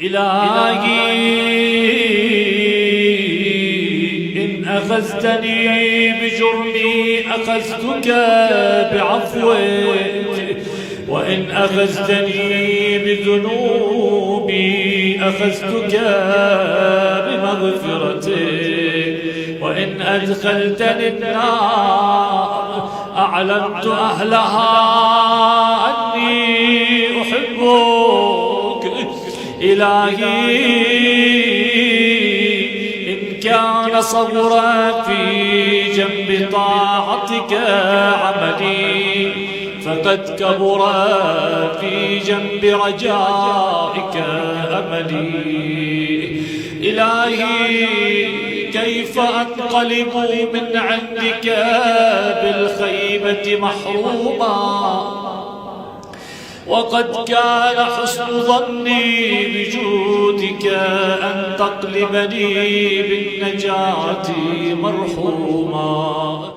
إلهي إن أخذتني بجرمي أخذتك بعفوك، وإن أخذتني بذنوبي أخذتك بمغفرتك، وإن أدخلتني النار أعلمت أهلها أني أحبك. إلهي إن كان صبرا في جنب طاعتك عملي، فقد كبر في جنب رجائك أملي. إلهي كيف أنقلب من عندك بالخيبة محروما، وقد كان حسن ظني بجودك أن تقلبني بالنجاة مرحوما.